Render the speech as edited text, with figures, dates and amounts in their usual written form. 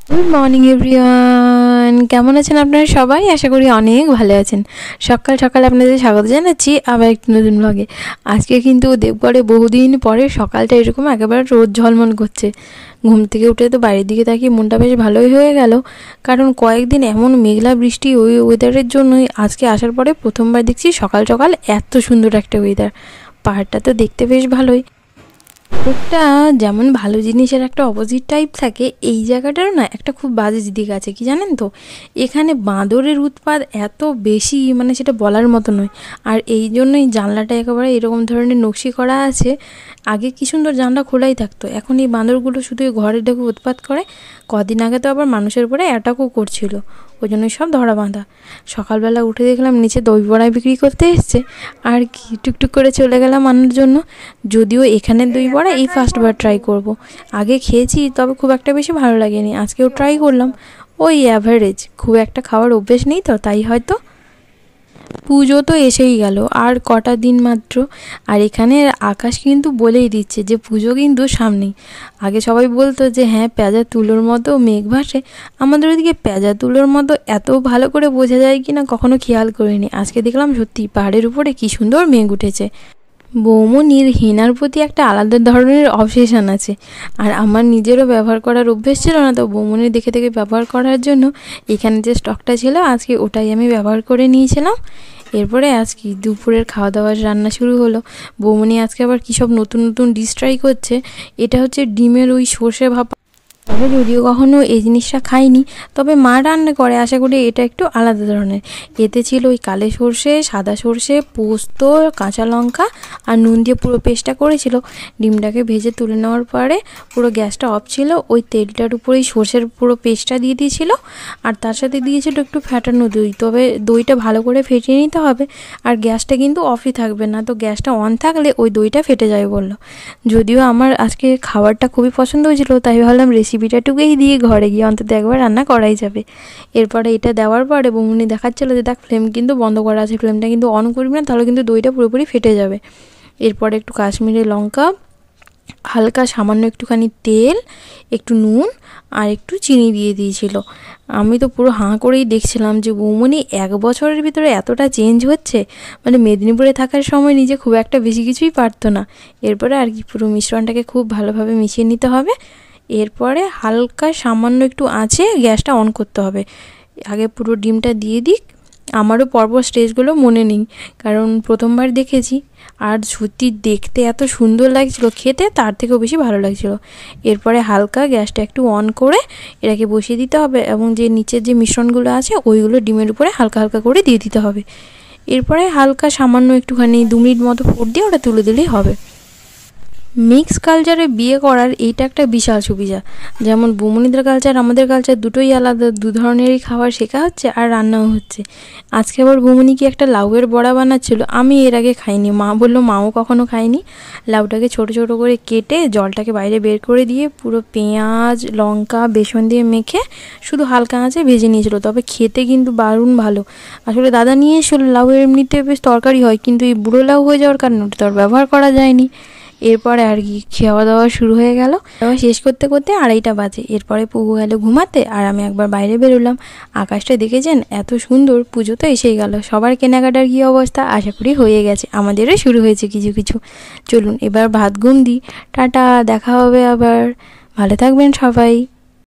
Good morning everyone, কেমন আছেন আপনারা সবাই? আশা করি অনেক ভালো আছেন। সকাল সকাল আপনাদের স্বাগত জানাচ্ছি আবার একটি নতুন ব্লগে। আজকে কিন্তু দেবগড়ে বহুদিন পরে সকালটা এরকম একেবারে রোদ ঝলমল করছে। ঘুম থেকে উঠে তো বাইরের দিকে তাকিয়ে মনটা বেশ ভালোই হয়ে গেল, কারণ কয়েকদিন এমন মেঘলা বৃষ্টি ওই ওয়েদারের জন্যই আজকে আসার পরে প্রথমবার দেখছি সকাল সকাল এত সুন্দর একটা ওয়েদার। পাহাড়টা তো দেখতে বেশ ভালোই। একটা যেমন ভালো জিনিসের একটা অপোজিট টাইপ থাকে, এই জায়গাটারও না একটা খুব বাজে দিক আছে, কি জানেন তো? এখানে বাঁদরের উৎপাত এত বেশি, মানে সেটা বলার মতো নয়। আর এই জন্যই জানলাটা একেবারে এরকম ধরনের নকশি করা আছে। আগে কি সুন্দর জানলা খোলাই থাকতো, এখন এই বাঁদরগুলো শুধু ঘরে ঢুকে উৎপাত করে। কদিন আগে তো আবার মানুষের উপরে অ্যাটাকও করছিল, ওই জন্যই সব ধরা বাঁধা। সকালবেলা উঠে দেখলাম নিচে দই বড়া বিক্রি করতে এসছে, আর কি টুকটুক করে চলে গেলাম আনার জন্য। যদিও এখানের দই বড়া এই ফার্স্টবার ট্রাই করব। আগে খেয়েছি, তবে খুব একটা বেশি ভালো লাগেনি, আজকেও ট্রাই করলাম। ওই অ্যাভারেজ, খুব একটা খাওয়ার অভ্যেস নেই তো, তাই হয়তো। পুজো তো এসেই গেল, আর কটা দিন মাত্র। আর এখানের আকাশ কিন্তু বলেই দিচ্ছে যে পুজো কিন্তু সামনেই। আগে সবাই বলতো যে হ্যাঁ, পেঁজা তুলোর মতো মেঘ ভাসে। আমাদের ওইদিকে পেঁজা তুলোর মতো এত ভালো করে বোঝা যায় কি না কখনো খেয়াল করিনি। আজকে দেখলাম সত্যি পাহাড়ের উপরে কি সুন্দর মেঘ উঠেছে। বৌমনির হেনার প্রতি একটা আলাদা ধরনের অবসেশন আছে, আর আমার নিজেরও ব্যবহার করার অভ্যেস ছিল না, তো বৌমনির দেখে দেখে ব্যবহার করার জন্য এখানে যে স্টকটা ছিল আজকে ওটাই আমি ব্যবহার করে নিয়েছিলাম। এরপরে আজকে দুপুরের খাওয়া দাওয়ার রান্না শুরু হলো। বৌমনি আজকে আবার কী সব নতুন নতুন ডিশ ট্রাই করছে। এটা হচ্ছে ডিমের ওই সর্ষে ভাপা। তবে যদিও কখনো এই জিনিসটা খাইনি, তবে মা রান্না করে, আশা করি এটা একটু আলাদা ধরনের। এতে ছিল ওই কালো সর্ষে, সাদা সর্ষে, পোস্ত, কাঁচা লঙ্কা আর নুন দিয়ে পুরো পেস্টটা করেছিল। ডিমটাকে ভেজে তুলে নেওয়ার পরে পুরো গ্যাসটা অফ ছিল, ওই তেলটার উপরেই সর্ষের পুরো পেস্টটা দিয়ে দিয়েছিল, আর তার সাথে দিয়েছিল একটু ফ্যাটানো দই। তবে দইটা ভালো করে ফেটিয়ে নিতে হবে, আর গ্যাসটা কিন্তু অফই থাকবে না, তো গ্যাসটা অন থাকলে ওই দইটা ফেটে যায় বললো। যদিও আমার আজকে খাবারটা খুবই পছন্দ হয়েছিল, তাই ভাবলাম রেসিপিটা টুকুই দিয়ে ঘরে গিয়ে অন্তত একবার রান্না করাই যাবে। এরপরে এটা দেওয়ার পরে বৌমনি দেখাচ্ছিলো যে দেখ, ফ্লেম কিন্তু বন্ধ করা আছে, ফ্লেমটা কিন্তু অন করবি না, তাহলে কিন্তু দইটা পুরোপুরি ফেটে যাবে। এরপরে একটু কাশ্মীরি লঙ্কা, হালকা সামান্য একটুখানি তেল, একটু নুন আর একটু চিনি দিয়ে দিয়েছিল। আমি তো পুরো হাঁ করেই দেখছিলাম যে বৌমনি 1 বছরের ভিতরে এতটা চেঞ্জ হচ্ছে। মানে মেদিনীপুরে থাকার সময় নিজে খুব একটা বেশি কিছুই পারতো না। এরপরে আর কি পুরো মিশ্রণটাকে খুব ভালোভাবে মিশিয়ে নিতে হবে। এরপরে হালকা সামান্য একটু আঁচে গ্যাসটা অন করতে হবে। আগে পুরো ডিমটা দিয়ে দিক। আমারও পরপর স্টেজগুলো মনে নেই, কারণ প্রথমবার দেখেছি। আর সত্যি দেখতে এত সুন্দর লাগছিল, খেতে তার থেকেও বেশি ভালো লাগছিল। এরপরে হালকা গ্যাসটা একটু অন করে এটাকে বসিয়ে দিতে হবে, এবং যে নিচের যে মিশ্রণগুলো আছে ওইগুলো ডিমের উপরে হালকা হালকা করে দিয়ে দিতে হবে। এরপরে হালকা সামান্য একটুখানি 2 মিনিট মতো ফুট দিয়ে ওটা তুলে দিলেই হবে। মিক্স কালচারে বিয়ে করার এইটা একটা বিশাল সুবিধা। যেমন বৌমনিদের কালচার আমাদের কালচার দুটোই আলাদা, দু ধরনেরই খাবার শেখা হচ্ছে আর রান্নাও হচ্ছে। আজকে আবার বৌমনি কি একটা লাউয়ের বড়া বানাচ্ছিল, আমি এর আগে খাইনি। মা বললো মাও কখনো খায়নি। লাউটাকে ছোট ছোট করে কেটে জলটাকে বাইরে বের করে দিয়ে পুরো পেঁয়াজ লঙ্কা বেসন দিয়ে মেখে শুধু হালকা আঁচে ভেজে নিয়েছিল। তবে খেতে কিন্তু দারুণ ভালো। আসলে দাদা নিয়ে এসেছিল লাউ, এমনিতে বেশ তরকারি হয়, কিন্তু এই বুড়ো লাউ হয়ে যাওয়ার কারণে ওটা তো আর ব্যবহার করা যায়নি। এরপরে আর কি খাওয়া দাওয়া শুরু হয়ে গেল। খাওয়া শেষ করতে করতে 2:30 বাজে। এরপরে পুজো গেল ঘুমাতে, আর আমি একবার বাইরে বেরোলাম। আকাশটা দেখেছেন এত সুন্দর। পুজো তো এসেই গেল, সবার কেনাকাটার কী অবস্থা আশা করি হয়ে গেছে, আমাদেরও শুরু হয়েছে কিছু কিছু। চলুন এবার ভাত ঘুম দিই। টাটা, দেখা হবে আবার। ভালো থাকবেন সবাই।